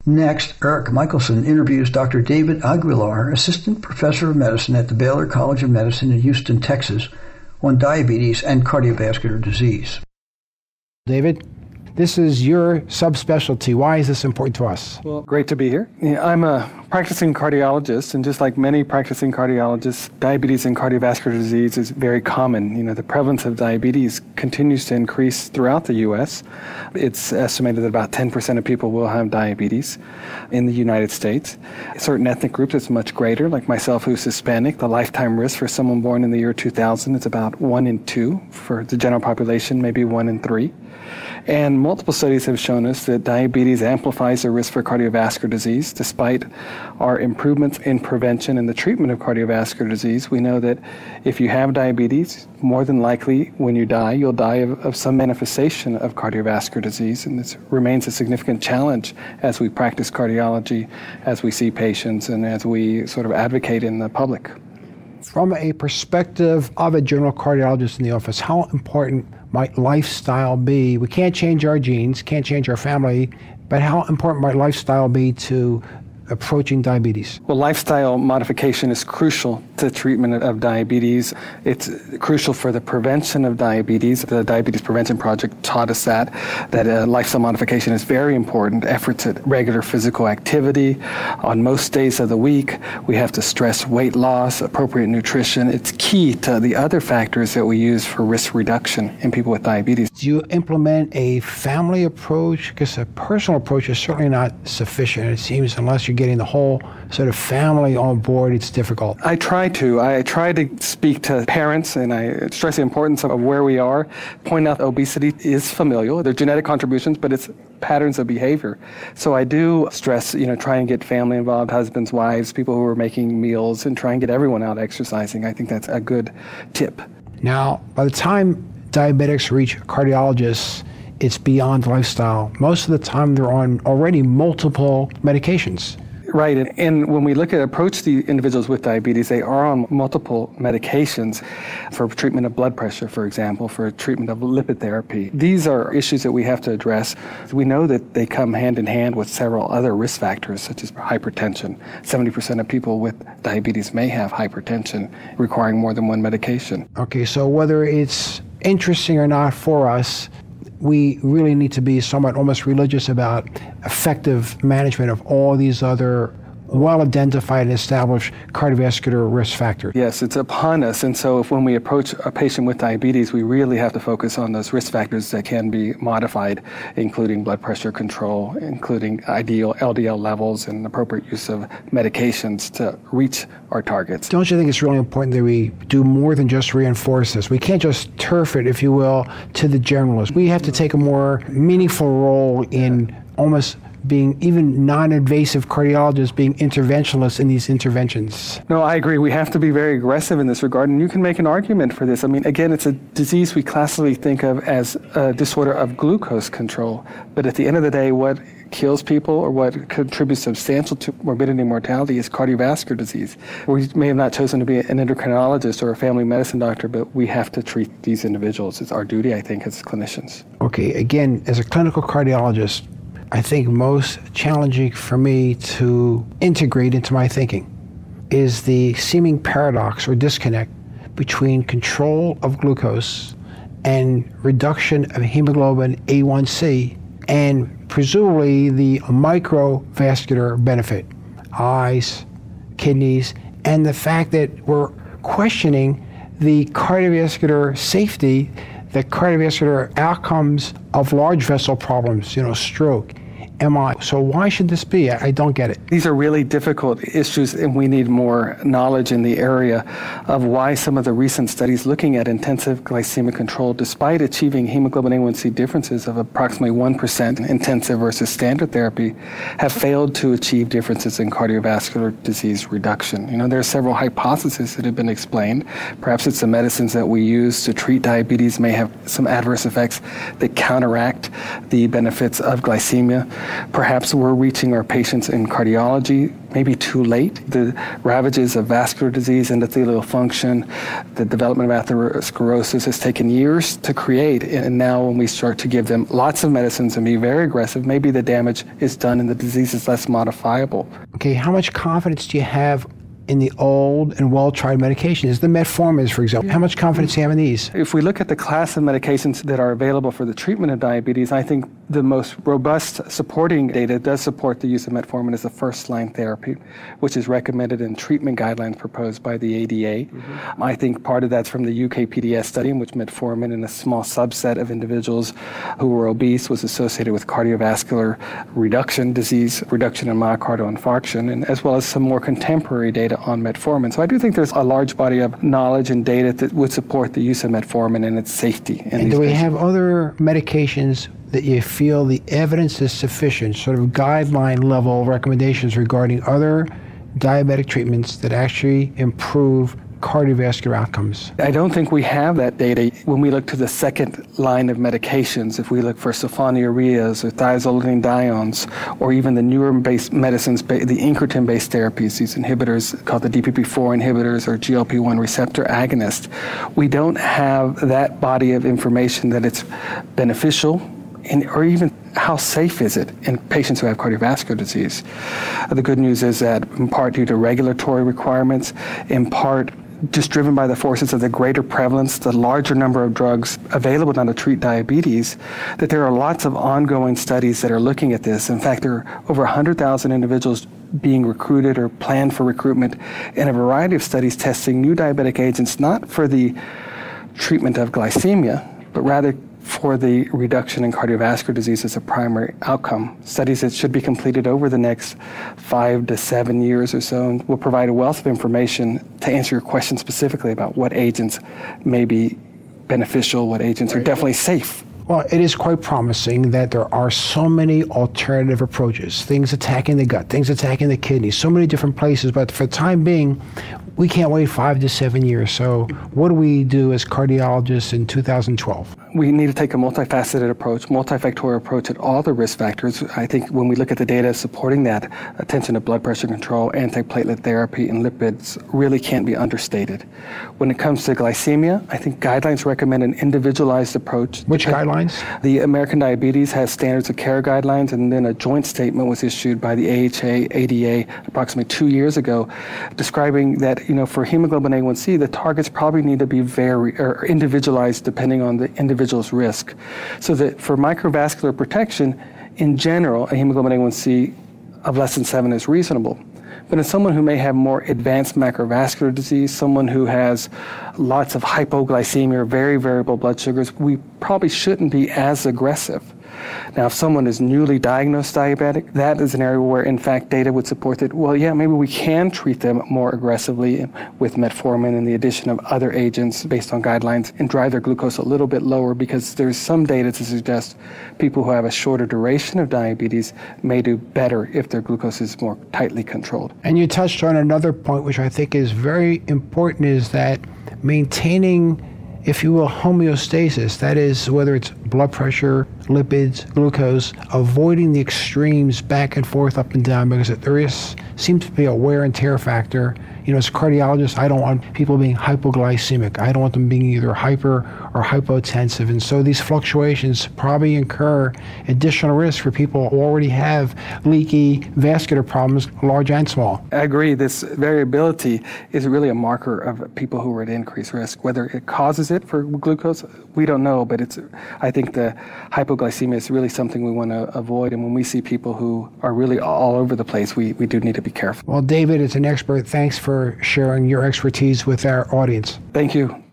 Next, Eric Michelson interviews Dr. David Aguilar, Assistant Professor of Medicine at the Baylor College of Medicine in Houston, Texas, on diabetes and cardiovascular disease. David, this is your subspecialty. Why is this important to us? Well, great to be here. I'm a practicing cardiologist, and just like many practicing cardiologists, diabetes and cardiovascular disease is very common. The prevalence of diabetes continues to increase throughout the U.S. It's estimated that about 10% of people will have diabetes in the United States. Certain ethnic groups, it's much greater, like myself, who's Hispanic. The lifetime risk for someone born in the year 2000 is about 1 in 2. For the general population, maybe 1 in 3. And multiple studies have shown us that diabetes amplifies the risk for cardiovascular disease. Despite our improvements in prevention and the treatment of cardiovascular disease, we know that if you have diabetes, more than likely when you die, you'll die of some manifestation of cardiovascular disease. And this remains a significant challenge as we practice cardiology, as we see patients, and as we sort of advocate in the public. From a perspective of a general cardiologist in the office, how important might lifestyle be? We can't change our genes, can't change our family, but how important might lifestyle be to approaching diabetes? Well, lifestyle modification is crucial to treatment of diabetes. It's crucial for the prevention of diabetes. The Diabetes Prevention Project taught us that lifestyle modification is very important. Efforts at regular physical activity. On most days of the week, we have to stress weight loss, appropriate nutrition. It's key to the other factors that we use for risk reduction in people with diabetes. Do you implement a family approach? Because a personal approach is certainly not sufficient. It seems unless you're getting the whole sort of family on board, it's difficult. I try to speak to parents, and I stress the importance of where we are, point out obesity is familial. There are genetic contributions, but it's patterns of behavior. So I do stress, try and get family involved, husbands, wives, people who are making meals, and try and get everyone out exercising. I think that's a good tip. Now, by the time diabetics reach cardiologists, it's beyond lifestyle. Most of the time they're on already multiple medications. Right, and when we approach the individuals with diabetes, they are on multiple medications for treatment of blood pressure, for example, for treatment of lipid therapy. These are issues that we have to address. We know that they come hand in hand with several other risk factors, such as hypertension. 70% of people with diabetes may have hypertension, requiring more than one medication. Okay, so whether it's interesting or not for us, we really need to be somewhat almost religious about effective management of all these other well-identified and established cardiovascular risk factors. Yes, it's upon us. And so when we approach a patient with diabetes, we really have to focus on those risk factors that can be modified, including blood pressure control, including ideal LDL levels and appropriate use of medications to reach our targets. Don't you think it's really important that we do more than just reinforce this? We can't just turf it, if you will, to the generalists. We have to take a more meaningful role in almost being even non-invasive cardiologists, being interventionalists in these interventions. No, I agree. We have to be very aggressive in this regard, and you can make an argument for this. I mean, again, it's a disease we classically think of as a disorder of glucose control, but at the end of the day, what kills people or what contributes substantial to morbidity and mortality is cardiovascular disease. We may have not chosen to be an endocrinologist or a family medicine doctor, but we have to treat these individuals. It's our duty, I think, as clinicians. Okay, again, as a clinical cardiologist, I think most challenging for me to integrate into my thinking is the seeming paradox or disconnect between control of glucose and reduction of hemoglobin A1C and presumably the microvascular benefit, eyes, kidneys, and the fact that we're questioning the cardiovascular safety, the cardiovascular outcomes of large vessel problems, stroke, MI. So why should this be? I don't get it. These are really difficult issues, and we need more knowledge in the area of why some of the recent studies looking at intensive glycemic control, despite achieving hemoglobin A1C differences of approximately 1% intensive versus standard therapy, have failed to achieve differences in cardiovascular disease reduction. There are several hypotheses that have been explained. Perhaps it's the medicines that we use to treat diabetes may have some adverse effects that counteract the benefits of glycemia. Perhaps we're reaching our patients in cardiology maybe too late. The ravages of vascular disease, endothelial function, the development of atherosclerosis has taken years to create. And now when we start to give them lots of medicines and be very aggressive, maybe the damage is done and the disease is less modifiable. Okay, how much confidence do you have in the old and well-tried medications? The metformins, for example. How much confidence do you have in these? If we look at the class of medications that are available for the treatment of diabetes, I think the most robust supporting data does support the use of metformin as a first-line therapy, which is recommended in treatment guidelines proposed by the ADA. I think part of that's from the UK PDS study, in which metformin in a small subset of individuals who were obese was associated with cardiovascular reduction, disease reduction in myocardial infarction, and as well as some more contemporary data on metformin. So I do think there's a large body of knowledge and data that would support the use of metformin and its safety. And do we have other medications that you feel the evidence is sufficient, sort of guideline level recommendations regarding other diabetic treatments that actually improve cardiovascular outcomes? I don't think we have that data. When we look to the second line of medications, if we look for sulfonylureas or thiazolidinediones, or even the newer-based medicines, the incretin-based therapies, these inhibitors called the DPP-4 inhibitors or GLP-1 receptor agonists, we don't have that body of information that it's beneficial or even how safe is it in patients who have cardiovascular disease. The good news is that in part due to regulatory requirements, in part just driven by the forces of the greater prevalence, the larger number of drugs available now to treat diabetes, that there are lots of ongoing studies that are looking at this. In fact, there are over 100,000 individuals being recruited or planned for recruitment in a variety of studies testing new diabetic agents, not for the treatment of glycemia, but rather for the reduction in cardiovascular disease as a primary outcome. Studies that should be completed over the next 5 to 7 years or so, and will provide a wealth of information to answer your question specifically about what agents may be beneficial, what agents are definitely safe. Well, it is quite promising that there are so many alternative approaches, things attacking the gut, things attacking the kidney, so many different places, but for the time being, we can't wait 5 to 7 years. So what do we do as cardiologists in 2012? We need to take a multifaceted approach, multifactorial approach at all the risk factors. I think when we look at the data supporting that, attention to blood pressure control, antiplatelet therapy, and lipids really can't be understated. When it comes to glycemia, I think guidelines recommend an individualized approach. Which guidelines? The American Diabetes has standards of care guidelines, and then a joint statement was issued by the AHA, ADA approximately 2 years ago, describing that, for hemoglobin A1C, the targets probably need to be very individualized depending on the individual's risk. So that for microvascular protection, in general, a hemoglobin A1C of less than 7 is reasonable. But in someone who may have more advanced macrovascular disease, someone who has lots of hypoglycemia or very variable blood sugars, we probably shouldn't be as aggressive. Now, if someone is newly diagnosed diabetic, that is an area where, in fact, data would support that, maybe we can treat them more aggressively with metformin and the addition of other agents based on guidelines and drive their glucose a little bit lower, because there's some data to suggest people who have a shorter duration of diabetes may do better if their glucose is more tightly controlled. And you touched on another point which I think is very important, is that maintaining, if you will, homeostasis, that is, whether it's blood pressure, lipids, glucose, avoiding the extremes back and forth, up and down, because there seems to be a wear and tear factor. As a cardiologist, I don't want people being hypoglycemic. I don't want them being either hyper or hypotensive. And so these fluctuations probably incur additional risk for people who already have leaky vascular problems, large and small. I agree. This variability is really a marker of people who are at increased risk. Whether it causes it for glucose, we don't know, but I think the hypoglycemia is really something we want to avoid. And when we see people who are really all over the place, we do need to be careful. Well, David is an expert. Thanks for sharing your expertise with our audience. Thank you.